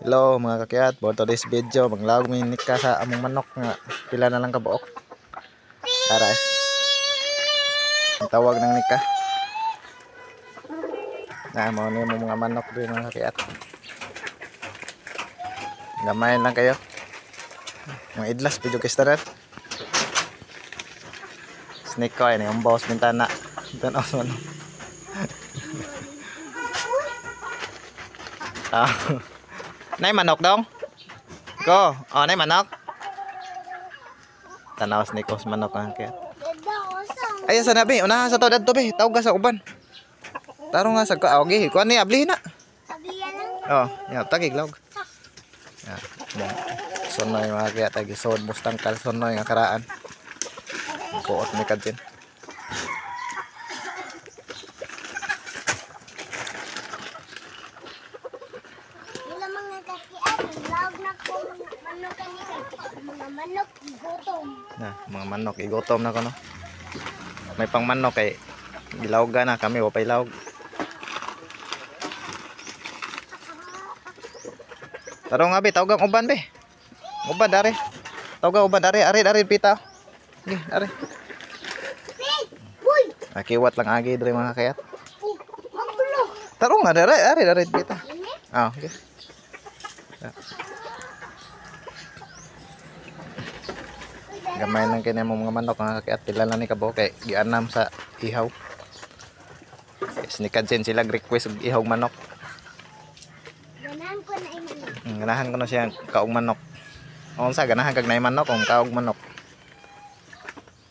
Hello mga kakyat, for today's video manglawag mi nika sa among manok nga pila na lang kabuok. Tara tawag ng nika. Mo ni mo mga manok din mga kakyat. Gamay lang kayo. Mga idlas video kistaran. Snake ko ini ang boss bintana. Tanaw sa manok. Nay manok dong. Go. Oh, nay manok. Tanaw snake ko sa manok ang kakyat. Ay sa nabi, unaha sa to dadto be, tawag ka sa uban. Taro nga sa ka, okay, kuan ni abli na. Oh, ya tagig log. Ya. Sonoy mga kaya tagi sod mustang kal sonoy nga karaan. Kuot ni kadin. Wala mga kakiat, log na ko manok kanina. Mga manok gutom. Nah, mga manok igotom na ko no. May pang manok kay gilawga na kami wa pay lawg. Taro nga be, tawag ang uban be. Uban dari. Tawag uban dari, ari pita. Gi, ari. Uy, Akiwat lang agi diri mga kayat. magulo. Taro nga dari pita. Ah, okay. Gamay lang kini mo mga manok mga kayat pila lang ni kabo kay gianam sa ihaw. Snikad sila request og ihaw manok. Ganahan ko na iman. Ganahan ko na siya kaog manok. Unsa ganahan kag nay manok kung kaog manok.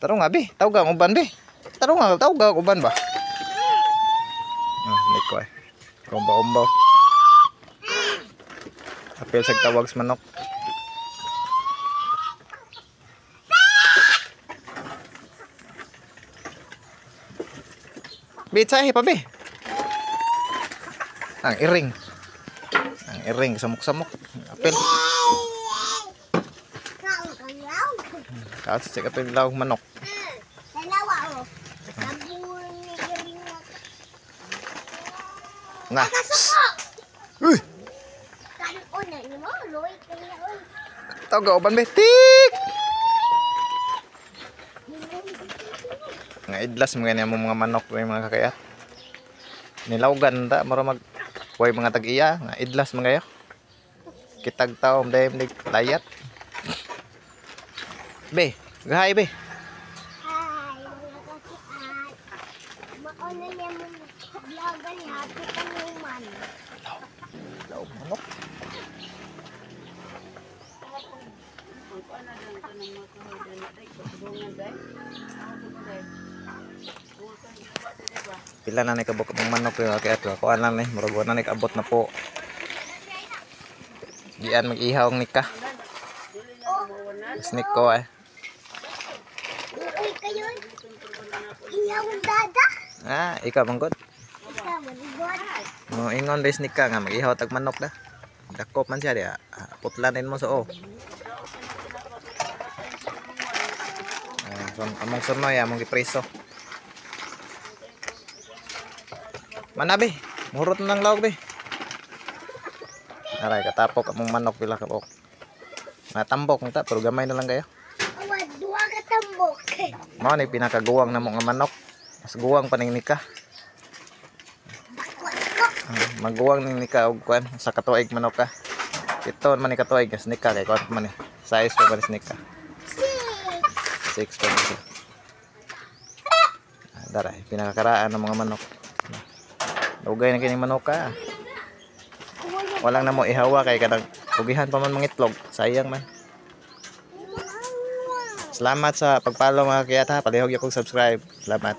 Taro nga bi, tawag ang uban bi. Taro nga tawag ang uban ba? Niko eh. Kumba. Apil sa tawag sa manok. Bitsahe pa bi. Ang iring samok-samok. Apil. Kaos sa apil law manok. Dalawa oh. Nabul ni galing mo. Nga. Kasuko. Uy, Kanon na ni mo, loy kaya oy. tawag uban bi. Tik. Nga idlas mga niya mga manok may mga kakayat. Nilawgan ta mura mag way mga tag-iya nga idlas mga yo. Kitag taom dayem lig layat. Be, gahay be. Hi, mga kakiat. Mauna niya mo vlogan niya, kita naman. Laog manok. Pila na ni kabuk ng manok yung kakayat ko. Kuan lang ni, murag na ni kabot na po. Diyan mag-ihaw ang nika. Sneak ko eh. Uy, kayo. Iyaw dada. Ikaw manggod. Ikaw, manibot. Mo ingon des nika nga mag-ihaw tag manok da. Dakop man siya dia. Putlanin mo so. Among sunoy among gipreso. Manabi, murot na ng lawg be. Aray katapok among manok pila ka pok. Natambok nta pero gamay na lang kayo. Awad, duwa ka tambok. Mao ni pinakaguwang na mga manok. Mas guwang pa ning nika. Maguwang ning nika og kwan sa katuig manok ka. Ito man ni katuig kas nika kay kwan man ni. Size pa ni nika. 6 pa ni. Daray pinakakaraan ng mga manok. Dugay na kini manok ka. Walang na mo ihawa kay kadang pugihan pa man mangitlog. Sayang man. Salamat sa pagpalo mga kiyata. Palihog yung subscribe. Salamat.